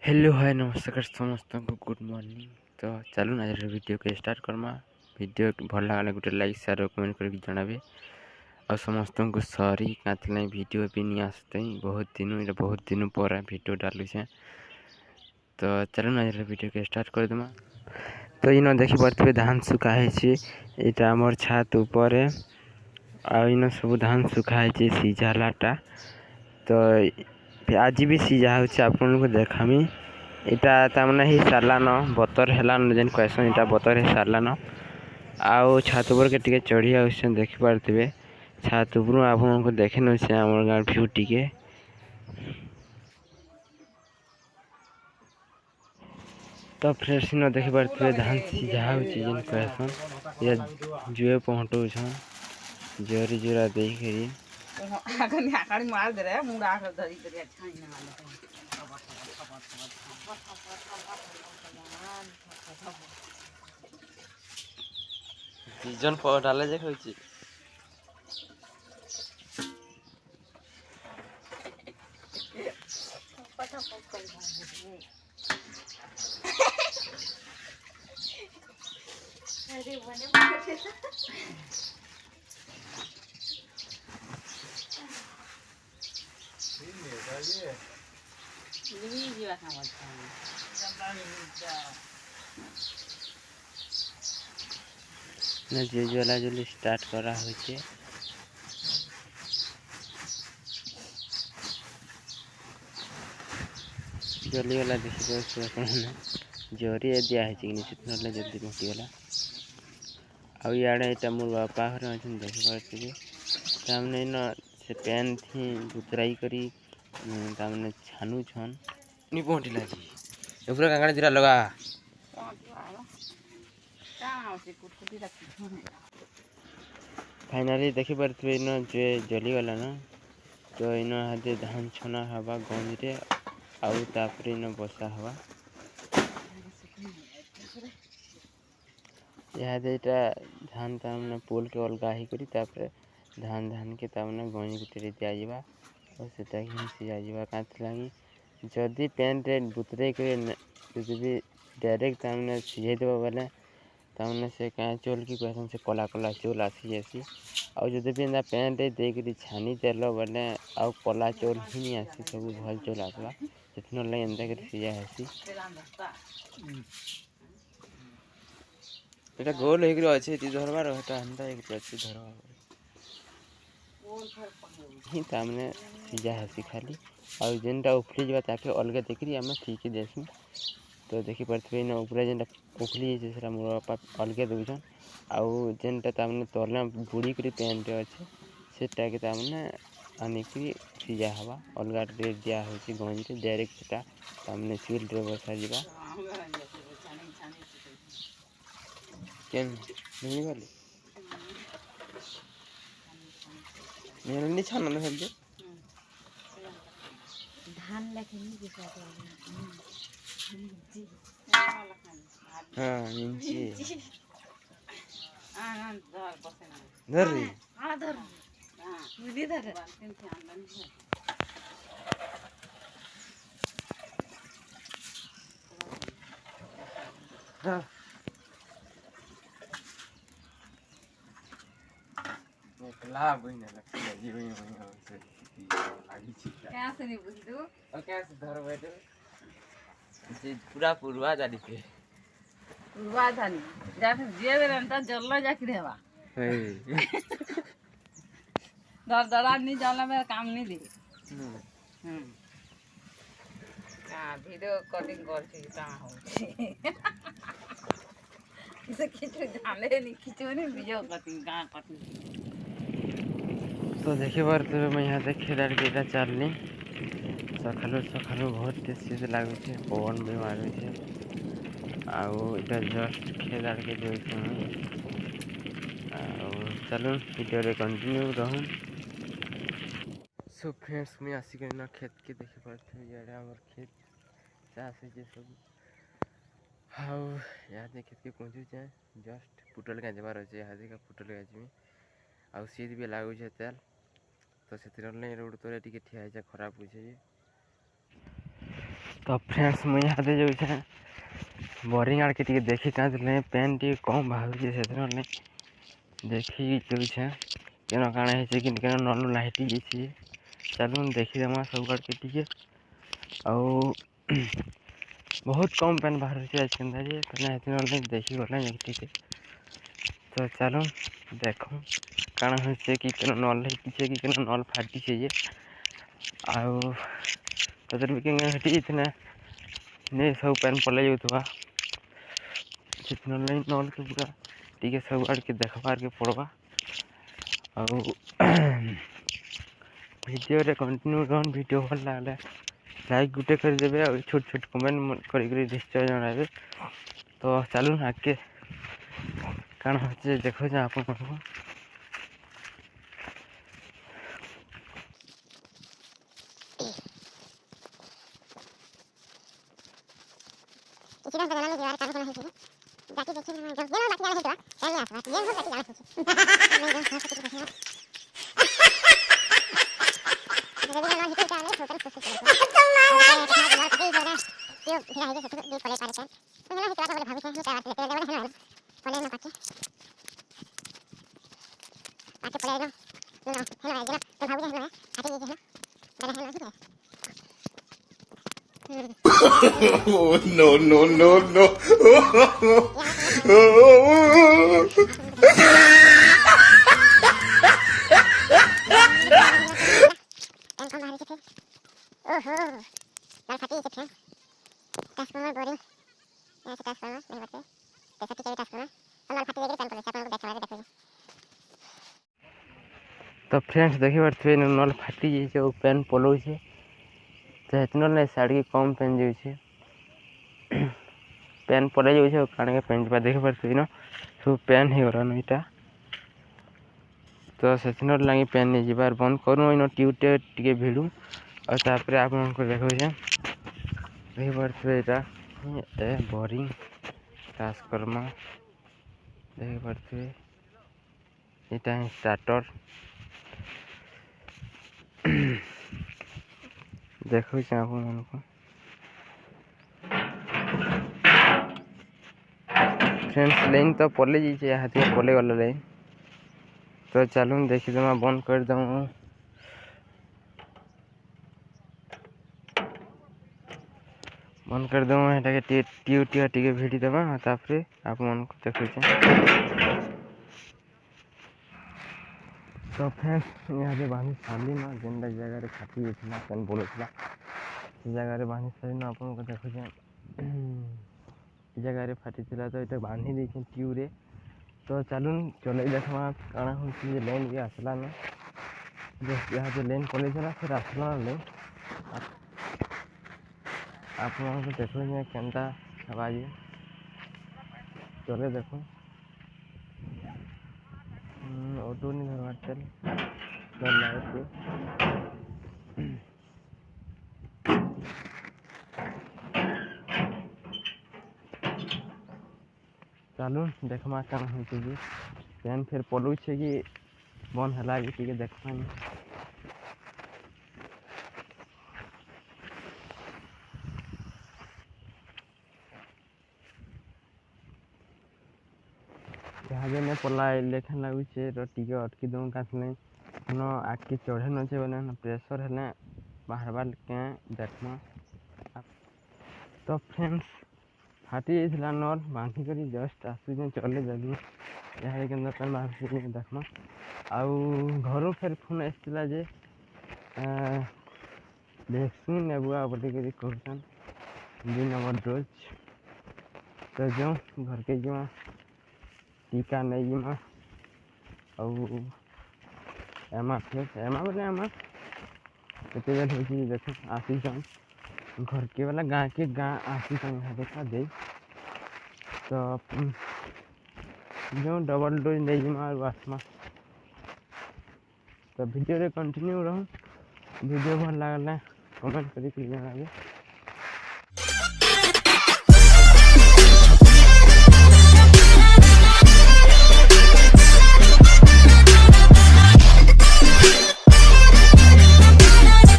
Hello hi नमस्कार समस्त को गुड मॉर्निंग। तो चलू आज वीडियो के स्टार्ट करमा। वीडियो भल लगे गोटे लाइक शेयर कमेंट करके जनाबे और समस्त को सॉरी काथला वीडियो भी नहीं आसते बहुत दिन पर वीडियो डालुचे। तो चलू आज वीडियो के स्टार्ट कर दमा। तो इन देखी पारे धान सुखाई यहाँ आमर छात ऊपर इन सब धान सुखाई सीझालाटा। तो आज भी सीझा हो देखामी इटा तमने ही सारलान बतर हेलान जेन कहसन इटा बतर ही सारलान आउ छात ऊपर के टिके चढ़ी आउछन देखि पारथिबे। छात ऊपर आपन देखि नछे हमर गां व्यू टिके। तो फ्रेंड्स न देखि पारथिबे धान सीझा होछि जेन कहसन या जुए पहुंटौछन जोरी जोरा देई करी आखनी आखड़ी मार दे रे मुंडा आखर धरी धरी छाई ना सीजन पर डाले जे होछि अरे बने ना जे जला जली स्टार्ट करा होछि। जली वाला देखि पारे जोरी दिया है कि जल्दी मुटिगला। आउ इे ये मोर बापा घर अच्छे देखी पारे तमने न से पेन थी बुतराई करी तमने छानु छन नि पहुंचला जी ऊपर कांगड़ा दिरा लगा फाइनली देखी पारे इन जे जली गला न। तो इन हाथे धान छना हवा गंज रे आउ तापर इन बसा हवा यहाँ धान तमने पोल के अलगा ही करी धान धान के तमने गंज गुटे दिया और से सीझा जा लगी जदि पेन रे बुतरे भी डायरेक्ट तमने सीझे देव बोले तमने से क्या चोल की कहसन से कला कला चोल आसी जासी और जदि भी एंदा पेन रे देकरी छानी देल बोले आउ कला चोल ही नहीं आसी सब भल चोल आसवा से लगे एंदा कर सीझा हेसी। এটা গোল হয়ে গেল আছে তি ধরবার এটা আন্দা এক আছে ধরবা হি তামনে সিজা হেসি খালি আর যেনটা উফলি যাবা তাকে অলগা দেখি আমরা ঠিক দেসু। তো দেখি পারথিবে না উপরে যেনটা উফলি যাইছে সেটা মোর বাপা অলগা দেউছন আউ যেনটা তামনে তলে বুড়ি করে প্যান্টে আছে সেটাকে তামনে আনিকি সিজা হবা অলগা রে দিয়া হইছে গঞ্জে ডাইরেক্ট সেটা তামনে সিল রে বসা ଯିବା। केन नहीं वाले मेरे नहीं छाना ना समझे धान लेके नहीं दिखा हाँ इंची धर रही हाँ धर मुझे धर हाँ ला बहिना लगता जी बहिना से लागी छी कैसे नहीं बुझदू और कैसे धर बैठे से पूरा पूर्वा जाली पे पूर्वा धानी जाके जे रंता जल्ला जाके देवा हे दर दरा नहीं जल्ला मेरा काम नहीं दे वीडियो कटिंग कर छी ता हो इसे किछु जाने नहीं किछु नहीं वीडियो कटिंग का कटिंग। तो देखिए बार तो मैं यहाँ से खेलाड़ के चलनी सकालू सकालू बहुत टेस्टी लगुचे पवन भी मारुचे आउ इटा जस्ट खेलाड़ के जो चलो वीडियो रे कंटिन्यू रहूँ। सो फ्रेंड्स मैं आसिक ना खेत के देखी पारे इे आम खेत चाष हो सब हाँ यहाँ खेत के पहुँचू जाए जस्ट पुटल क्या जबार अच्छे यहाँ देखा पुटल क्या जी आउ शीत भी लगुचे तेल तो से रोड तो टे ठिया खराब हो तो फ्रेंड्स मुझे यहाँ जो बोरिंग आड़ के देखी था पेन टी कम बाहर से देखी जो केन काण है कि नल लाइट जाइए चलू देखीदेमा सब आड़ के आउ बहुत कम पेन बाहर से आज देखी गला तो चलू देख काण हो कि नल है कि नल फाटी से आउ तदर भी हटी नहीं सब पेन पलि जाऊा नल के पूरा टी सब आड़ के देखबार के पड़वा वीडियो रे कंटिन्यू रन वीडियो भल लगे लाइक गुटे करदे और छोट छोट कमेंट कर निश्चय जन तो चलू आगे कण हो देखो आप Oh, no, no, no, no. तो फ्रेंड्स देखी पारे नल फाटी जाइए पेन पलाऊे तो हेतु ना साइड के कम पेन जाइए पेन पलि जाऊे काण के पेन जा देखी पारे ना सब पेन हो गलान यहाँ तो से लगे पेन नहीं जीवार बंद करूँ इन ट्यूटे टे भिड़ू और तापर आप देखो देखी पारे यहाँ बोरिंग ट्रांसफार्मर देखी पारे यहाँ स्टार्टर देखो आप मन को फ्रेंड्स लाइन तो पलि जाइए हाथ पलि गला लाइन तो चलू देखीदेमा बंद करदे बंद करदे यहाँ ट्यूटिया टे भिड़ीदेमा तापर आप मन को देखुचे तो फ्रेंड्स यहाँ बांधी सारी ना जेनटा जगह फाटी जाता पेन पड़ूला से जगह बांधी सारी ना आप देखुचे जगह फाटी तो ये बांधी देखे ट्यूरे तो चलू चल देखा काण हो लाइन भी आसला ना यहाँ जो लाइन पलि फिर आसला लाइन आप देखो केनता आवाज चले देखो ऑटो नहीं धरवार चल चलू देखमा कण हो पेन फिर पलू कि बंद है कि देखा यहाँ नहीं पला लेखन लगुचे तो टी अटकी दूँ क्या आगे चढ़े नचे बोले प्रेसर है बाहर बार के देखमा तो फ्रेंड्स फाटी जाइए नल बांधिक जस्ट आसुचे चले जल्दी यहाँ के बाहर देखमा आउ घर फिर फोन आसला जे वैक्सीन नेबुआ बोलिक कहन 2 नंबर डोज तो जो घर के जीमा टीका नहीं जीमा एमा फेस एमा बोले एमा केते बेल हो देख आसीसन घर के वाला गाँव आसीसन यहाँ देखा दे तो जो डबल डोज नहीं जीमा और आसमा तो वीडियो रे कंटिन्यू रहूँ वीडियो भल लगे कमेंट करी जनाबे।